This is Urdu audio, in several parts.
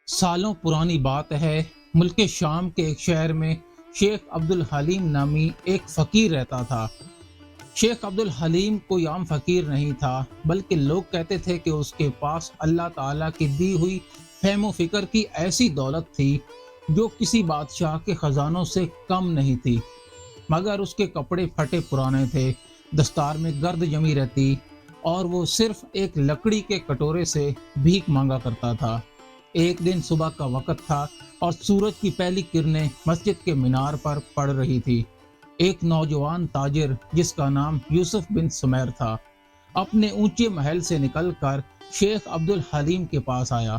سالوں پرانی بات ہے، ملک شام کے ایک شہر میں شیخ عبد الحلیم نامی ایک فقیر رہتا تھا۔ شیخ عبد الحلیم کوئی عام فقیر نہیں تھا، بلکہ لوگ کہتے تھے کہ اس کے پاس اللہ تعالیٰ کی دی ہوئی فہم و فکر کی ایسی دولت تھی جو کسی بادشاہ کے خزانوں سے کم نہیں تھی۔ مگر اس کے کپڑے پھٹے پرانے تھے، دستار میں گرد جمی رہتی، اور وہ صرف ایک لکڑی کے کٹورے سے بھیک مانگا کرتا تھا۔ ایک دن صبح کا وقت تھا اور سورج کی پہلی کرنیں مسجد کے مینار پر پڑ رہی تھی۔ ایک نوجوان تاجر جس کا نام یوسف بن سمیر تھا، اپنے اونچے محل سے نکل کر شیخ عبد الحلیم کے پاس آیا۔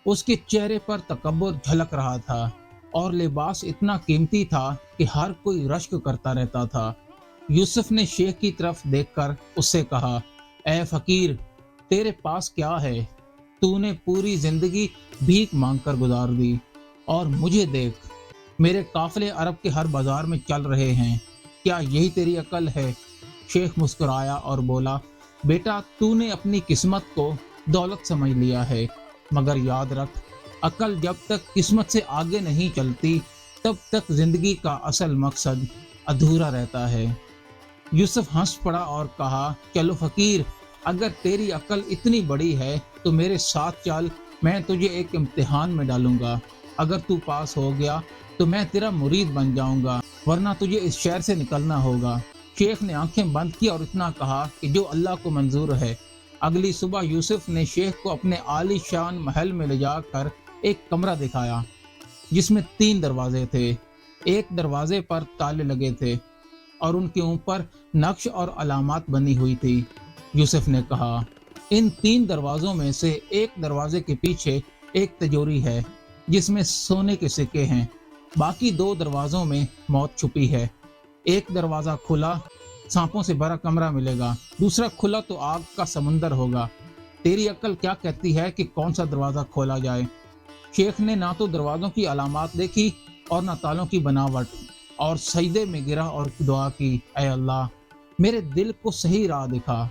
اس کے چہرے پر تکبر جھلک رہا تھا اور لباس اتنا قیمتی تھا کہ ہر کوئی رشک کرتا رہتا تھا۔ یوسف نے شیخ کی طرف دیکھ کر اس سے کہا، اے فقیر، تیرے پاس کیا ہے؟ تو نے پوری زندگی بھیک مانگ کر گزار دی، اور مجھے دیکھ، میرے قافلے عرب کے ہر بازار میں چل رہے ہیں۔ کیا یہی تیری عقل ہے؟ شیخ مسکرایا اور بولا، بیٹا، تو نے اپنی قسمت کو دولت سمجھ لیا ہے، مگر یاد رکھ، عقل جب تک قسمت سے آگے نہیں چلتی تب تک زندگی کا اصل مقصد ادھورا رہتا ہے۔ یوسف ہنس پڑا اور کہا، چلو فقیر، اگر تیری عقل اتنی بڑی ہے تو میرے ساتھ چل، میں تجھے ایک امتحان میں ڈالوں گا۔ اگر تو پاس ہو گیا تو میں تیرا مرید بن جاؤں گا، ورنہ تجھے اس شہر سے نکلنا ہوگا۔ شیخ نے آنکھیں بند کی اور اتنا کہا کہ جو اللہ کو منظور ہے۔ اگلی صبح یوسف نے شیخ کو اپنے عالی شان محل میں لے جا کر ایک کمرہ دکھایا جس میں 3 دروازے تھے۔ ایک دروازے پر تالے لگے تھے اور ان کے اوپر نقش اور علامات بنی ہوئی تھی۔ یوسف نے کہا، ان 3 دروازوں میں سے ایک دروازے کے پیچھے ایک تجوری ہے جس میں سونے کے سکے ہیں، باقی 2 دروازوں میں موت چھپی ہے۔ ایک دروازہ کھلا سانپوں سے بھرا کمرہ ملے گا، دوسرا کھلا تو آگ کا سمندر ہوگا۔ تیری عقل کیا کہتی ہے کہ کون سا دروازہ کھولا جائے؟ شیخ نے نہ تو دروازوں کی علامات دیکھی اور نہ تالوں کی بناوٹ، اور سجدے میں گرا اور دعا کی، اے اللہ، میرے دل کو صحیح راہ دکھا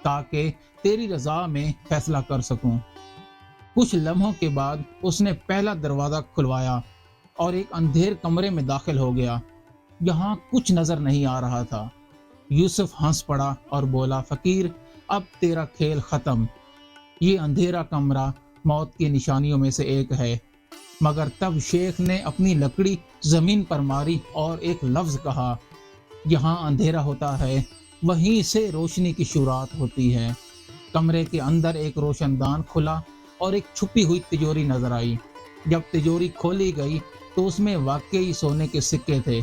تاکہ تیری رضا میں فیصلہ کر سکوں۔ کچھ لمحوں کے بعد اس نے پہلا دروازہ کھلوایا اور ایک اندھیر کمرے میں داخل ہو گیا۔ یہاں کچھ نظر نہیں آ رہا تھا۔ یوسف ہنس پڑا اور بولا، فقیر، اب تیرا کھیل ختم۔ یہ اندھیرا کمرہ موت کی نشانیوں میں سے ایک ہے۔ مگر تب شیخ نے اپنی لکڑی زمین پر ماری اور ایک لفظ کہا، جہاں اندھیرا ہوتا ہے وہیں سے روشنی کی شروعات ہوتی ہے۔ کمرے کے اندر ایک روشن دان کھلا اور ایک چھپی ہوئی تجوری نظر آئی۔ جب تجوری کھولی گئی تو اس میں واقعی سونے کے سکے تھے،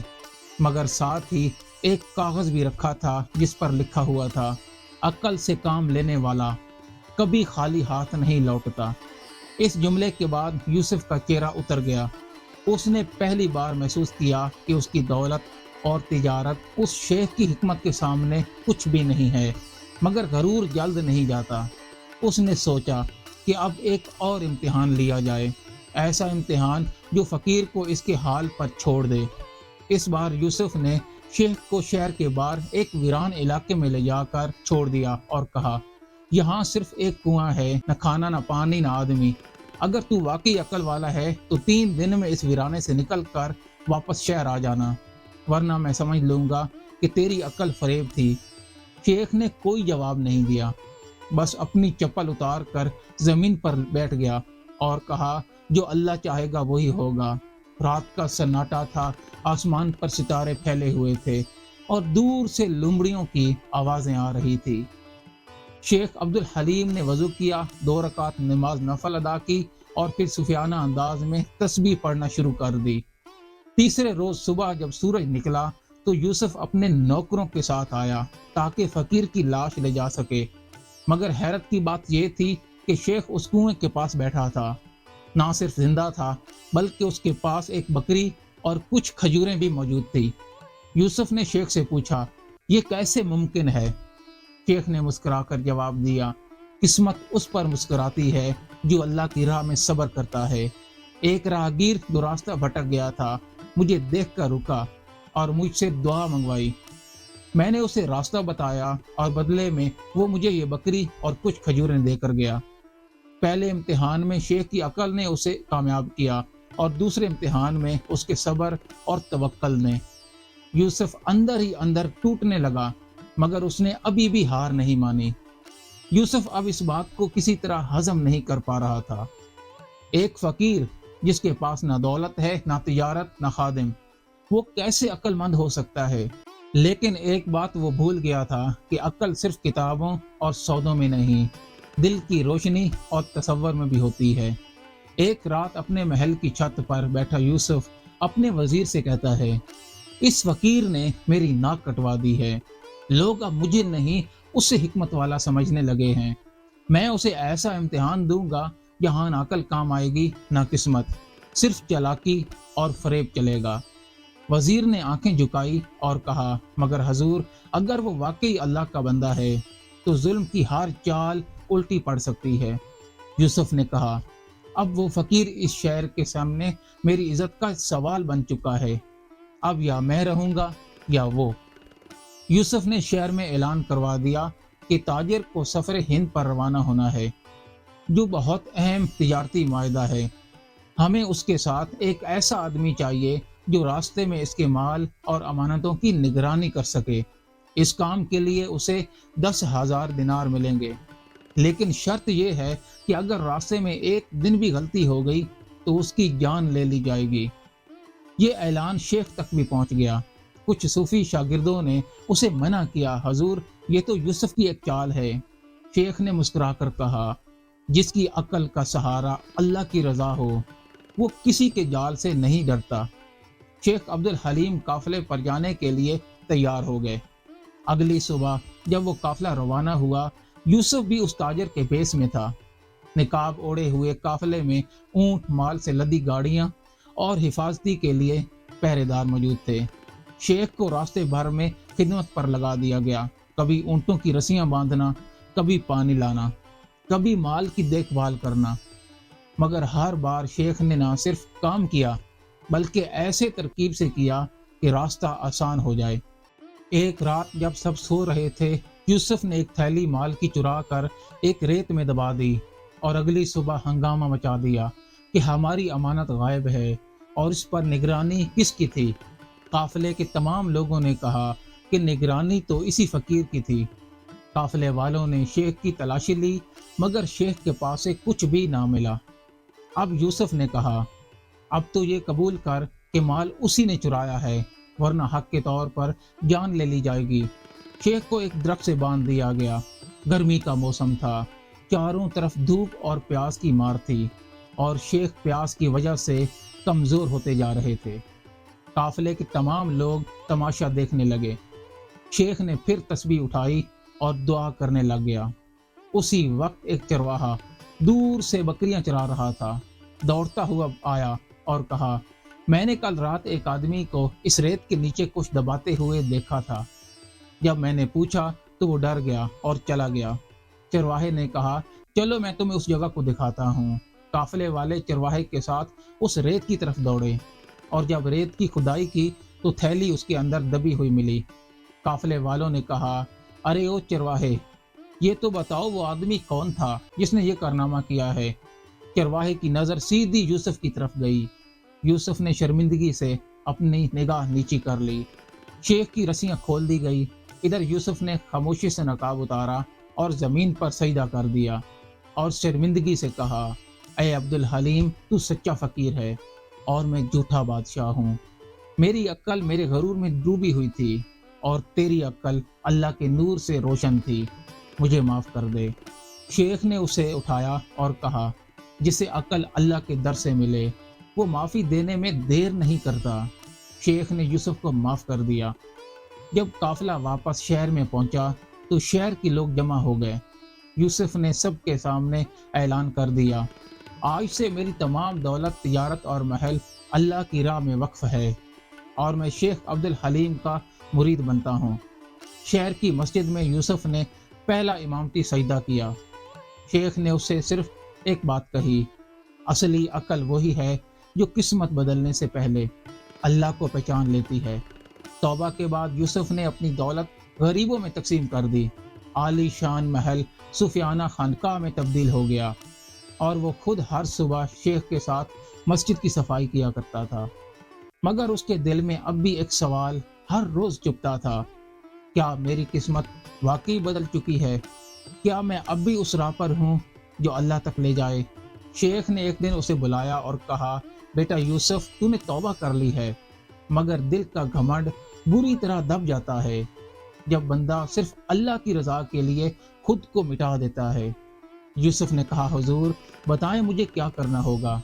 مگر ساتھ ہی ایک کاغذ بھی رکھا تھا جس پر لکھا ہوا تھا، عقل سے کام لینے والا کبھی خالی ہاتھ نہیں لوٹتا۔ اس جملے کے بعد یوسف کا چہرہ اتر گیا۔ اس نے پہلی بار محسوس کیا کہ اس کی دولت اور تجارت اس شیخ کی حکمت کے سامنے کچھ بھی نہیں ہے، مگر غرور جلد نہیں جاتا۔ اس نے سوچا کہ اب ایک اور امتحان لیا جائے، ایسا امتحان جو فقیر کو اس کے حال پر چھوڑ دے۔ اس بار یوسف نے شیخ کو شہر کے باہر ایک ویران علاقے میں لے جا کر چھوڑ دیا اور کہا، یہاں صرف ایک کنواں ہے، نہ کھانا، نہ پانی، نہ آدمی۔ اگر تو واقعی عقل والا ہے تو 3 دن میں اس ویرانے سے نکل کر واپس شہر آ جانا، ورنہ میں سمجھ لوں گا کہ تیری عقل فریب تھی۔ شیخ نے کوئی جواب نہیں دیا، بس اپنی چپل اتار کر زمین پر بیٹھ گیا اور کہا، جو اللہ چاہے گا وہی ہوگا۔ رات کا سناٹا تھا، آسمان پر ستارے پھیلے ہوئے تھے اور دور سے لومڑیوں کی آوازیں آ رہی تھی۔ شیخ عبد الحلیم نے وضو کیا، 2 رکعت نماز نفل ادا کی اور پھر صوفیانہ انداز میں تسبیح پڑھنا شروع کر دی۔ تیسرے روز صبح جب سورج نکلا تو یوسف اپنے نوکروں کے ساتھ آیا تاکہ فقیر کی لاش لے جا سکے، مگر حیرت کی بات یہ تھی کہ شیخ اس کنویں کے پاس بیٹھا تھا، نہ صرف زندہ تھا بلکہ اس کے پاس ایک بکری اور کچھ کھجوریں بھی موجود تھی۔ یوسف نے شیخ سے پوچھا، یہ کیسے ممکن ہے؟ شیخ نے مسکرا کر جواب دیا، قسمت اس پر مسکراتی ہے جو اللہ کی راہ میں صبر کرتا ہے۔ ایک راہگیر جو راستہ بھٹک گیا تھا مجھے دیکھ کر رکا اور مجھ سے دعا منگوائی۔ میں نے اسے راستہ بتایا اور بدلے میں وہ مجھے یہ بکری اور کچھ کھجوریں دے کر گیا۔ پہلے امتحان میں شیخ کی عقل نے اسے کامیاب کیا اور دوسرے امتحان میں اس کے صبر اور توکل نے۔ یوسف اندر ہی اندر ٹوٹنے لگا، مگر اس نے ابھی بھی ہار نہیں مانی۔ یوسف اب اس بات کو کسی طرح ہضم نہیں کر پا رہا تھا۔ ایک فقیر جس کے پاس نہ دولت ہے، نہ تجارت، نہ خادم، وہ کیسے عقل مند ہو سکتا ہے؟ لیکن ایک بات وہ بھول گیا تھا کہ عقل صرف کتابوں اور سودوں میں نہیں، دل کی روشنی اور تصور میں بھی ہوتی ہے۔ ایک رات اپنے محل کی چھت پر بیٹھا یوسف اپنے وزیر سے کہتا ہے، اس فقیر نے میری ناک کٹوا دی ہے، لوگ اب مجھے نہیں اسے حکمت والا سمجھنے لگے ہیں۔ میں اسے ایسا امتحان دوں گا جہاں نہ عقل کام آئے گی نہ قسمت، صرف چالاکی اور فریب چلے گا۔ وزیر نے آنکھیں جھکائی اور کہا، مگر حضور، اگر وہ واقعی اللہ کا بندہ ہے تو ظلم کی ہر چال الٹی پڑ سکتی ہے۔ یوسف نے کہا، اب وہ فقیر اس شہر کے سامنے میری عزت کا سوال بن چکا ہے، اب یا میں رہوں گا یا وہ۔ یوسف نے شہر میں اعلان کروا دیا کہ تاجر کو سفر ہند پر روانہ ہونا ہے، جو بہت اہم تجارتی معاہدہ ہے۔ ہمیں اس کے ساتھ ایک ایسا آدمی چاہیے جو راستے میں اس کے مال اور امانتوں کی نگرانی کر سکے۔ اس کام کے لیے اسے 10,000 دینار ملیں گے، لیکن شرط یہ ہے کہ اگر راستے میں ایک دن بھی غلطی ہو گئی تو اس کی جان لے لی جائے گی۔ یہ اعلان شیخ تک بھی پہنچ گیا۔ کچھ صوفی شاگردوں نے اسے منع کیا، حضور، یہ تو یوسف کی ایک چال ہے۔ شیخ نے مسکرا کر کہا، جس کی عقل کا سہارا اللہ کی رضا ہو وہ کسی کے جال سے نہیں ڈرتا۔ شیخ عبد الحلیم قافلے پر جانے کے لیے تیار ہو گئے۔ اگلی صبح جب وہ قافلہ روانہ ہوا، یوسف بھی اس تاجر کے بیس میں تھا۔ نقاب اوڑے ہوئے قافلے میں اونٹ، مال سے لدی گاڑیاں اور حفاظتی کے لیے پہرے دار موجود تھے۔ شیخ کو راستے بھر میں خدمت پر لگا دیا گیا، کبھی اونٹوں کی رسیاں باندھنا، کبھی پانی لانا، کبھی مال کی دیکھ بھال کرنا۔ مگر ہر بار شیخ نے نہ صرف کام کیا بلکہ ایسے ترکیب سے کیا کہ راستہ آسان ہو جائے۔ ایک رات جب سب سو رہے تھے، یوسف نے ایک تھیلی مال کی چرا کر ایک ریت میں دبا دی اور اگلی صبح ہنگامہ مچا دیا کہ ہماری امانت غائب ہے اور اس پر نگرانی کس کی تھی؟ قافلے کے تمام لوگوں نے کہا کہ نگرانی تو اسی فقیر کی تھی۔ قافلے والوں نے شیخ کی تلاشی لی، مگر شیخ کے پاس سے کچھ بھی نہ ملا۔ اب یوسف نے کہا، اب تو یہ قبول کر کہ مال اسی نے چرایا ہے، ورنہ حق کے طور پر جان لے لی جائے گی۔ شیخ کو ایک درخت سے باندھ دیا گیا۔ گرمی کا موسم تھا، چاروں طرف دھوپ اور پیاس کی مار تھی، اور شیخ پیاس کی وجہ سے کمزور ہوتے جا رہے تھے۔ قافلے کے تمام لوگ تماشا دیکھنے لگے۔ شیخ نے پھر تسبیح اٹھائی اور دعا کرنے لگ گیا۔ اسی وقت ایک چرواہا دور سے بکریاں چرا رہا تھا، دوڑتا ہوا آیا اور کہا، میں نے کل رات ایک آدمی کو اس ریت کے نیچے کچھ دباتے ہوئے دیکھا تھا۔ جب میں نے پوچھا تو وہ ڈر گیا اور چلا گیا۔ چرواہے نے کہا، چلو میں تمہیں اس جگہ کو دکھاتا ہوں۔ قافلے والے چرواہے کے ساتھ اس ریت کی طرف دوڑے، اور جب ریت کی کھدائی کی تو تھیلی اس کے اندر دبی ہوئی ملی۔ قافلے والوں نے کہا، ارے او چرواہے، یہ تو بتاؤ وہ آدمی کون تھا جس نے یہ کارنامہ کیا ہے؟ چرواہے کی نظر سیدھی یوسف کی طرف گئی۔ یوسف نے شرمندگی سے اپنی نگاہ نیچی کر لی۔ شیخ کی رسیاں کھول دی گئی۔ ادھر یوسف نے خاموشی سے نقاب اتارا اور زمین پر سجدہ کر دیا اور شرمندگی سے کہا، اے عبد الحلیم، تو سچا فقیر ہے اور میں جھوٹا بادشاہ ہوں۔ میری عقل میرے غرور میں ڈوبی ہوئی تھی اور تیری عقل اللہ کے نور سے روشن تھی، مجھے معاف کر دے۔ شیخ نے اسے اٹھایا اور کہا، جسے عقل اللہ کے در سے ملے وہ معافی دینے میں دیر نہیں کرتا۔ شیخ نے یوسف کو معاف کر دیا۔ جب قافلہ واپس شہر میں پہنچا تو شہر کے لوگ جمع ہو گئے۔ یوسف نے سب کے سامنے اعلان کر دیا، آج سے میری تمام دولت، تجارت اور محل اللہ کی راہ میں وقف ہے، اور میں شیخ عبد الحلیم کا مرید بنتا ہوں۔ شہر کی مسجد میں یوسف نے پہلا امامتی سجدہ کیا۔ شیخ نے اسے صرف ایک بات کہی، اصلی عقل وہی ہے جو قسمت بدلنے سے پہلے اللہ کو پہچان لیتی ہے۔ توبہ کے بعد یوسف نے اپنی دولت غریبوں میں تقسیم کر دی۔ عالی شان محل صوفیانہ خانقاہ میں تبدیل ہو گیا۔ اور وہ خود ہر صبح شیخ کے ساتھ مسجد کی صفائی کیا کرتا تھا، مگر اس کے دل میں اب بھی ایک سوال ہر روز چپتا تھا: کیا میری قسمت واقعی بدل چکی ہے؟ کیا میں اب بھی اس راہ پر ہوں جو اللہ تک لے جائے؟ شیخ نے ایک دن اسے بلایا اور کہا: بیٹا یوسف، تو نے توبہ کر لی ہے، مگر دل کا گھمنڈ بری طرح دب جاتا ہے جب بندہ صرف اللہ کی رضا کے لیے خود کو مٹا دیتا ہے۔ یوسف نے کہا: حضور بتائیں مجھے کیا کرنا ہوگا؟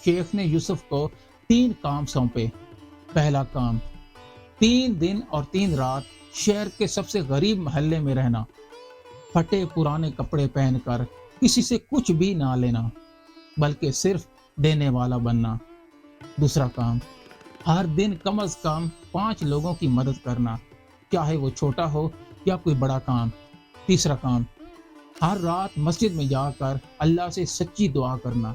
شیخ نے یوسف کو 3 کام سونپے۔ پہلا کام: 3 دن اور 3 رات شہر کے سب سے غریب محلے میں رہنا، پھٹے پرانے کپڑے پہن کر کسی سے کچھ بھی نہ لینا بلکہ صرف دینے والا بننا۔ دوسرا کام: ہر دن کم از کم 5 لوگوں کی مدد کرنا، چاہے وہ چھوٹا ہو یا کوئی بڑا کام۔ تیسرا کام: ہر رات مسجد میں جا کر اللہ سے سچی دعا کرنا،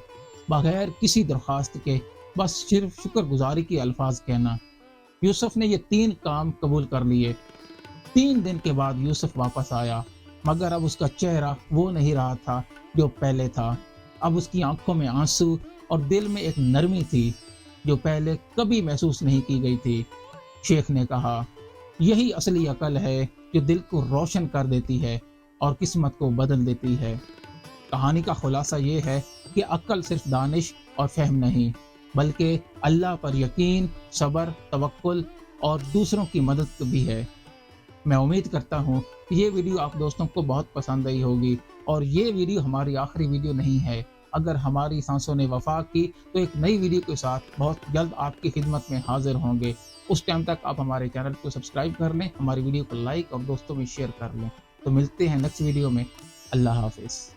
بغیر کسی درخواست کے، بس صرف شکر گزاری کے الفاظ کہنا۔ یوسف نے یہ 3 کام قبول کر لیے۔ 3 دن کے بعد یوسف واپس آیا، مگر اب اس کا چہرہ وہ نہیں رہا تھا جو پہلے تھا۔ اب اس کی آنکھوں میں آنسو اور دل میں ایک نرمی تھی جو پہلے کبھی محسوس نہیں کی گئی تھی۔ شیخ نے کہا: یہی اصلی عقل ہے جو دل کو روشن کر دیتی ہے اور قسمت کو بدل دیتی ہے۔ کہانی کا خلاصہ یہ ہے کہ عقل صرف دانش اور فہم نہیں، بلکہ اللہ پر یقین، صبر، توکل اور دوسروں کی مدد بھی ہے۔ میں امید کرتا ہوں کہ یہ ویڈیو آپ دوستوں کو بہت پسند آئی ہوگی، اور یہ ویڈیو ہماری آخری ویڈیو نہیں ہے۔ اگر ہماری سانسوں نے وفا کی تو ایک نئی ویڈیو کے ساتھ بہت جلد آپ کی خدمت میں حاضر ہوں گے۔ اس ٹائم تک آپ ہمارے چینل کو سبسکرائب کر لیں، ہماری ویڈیو کو لائک اور دوستوں میں شیئر کر لیں۔ تو ملتے ہیں نیکسٹ ویڈیو میں۔ اللہ حافظ۔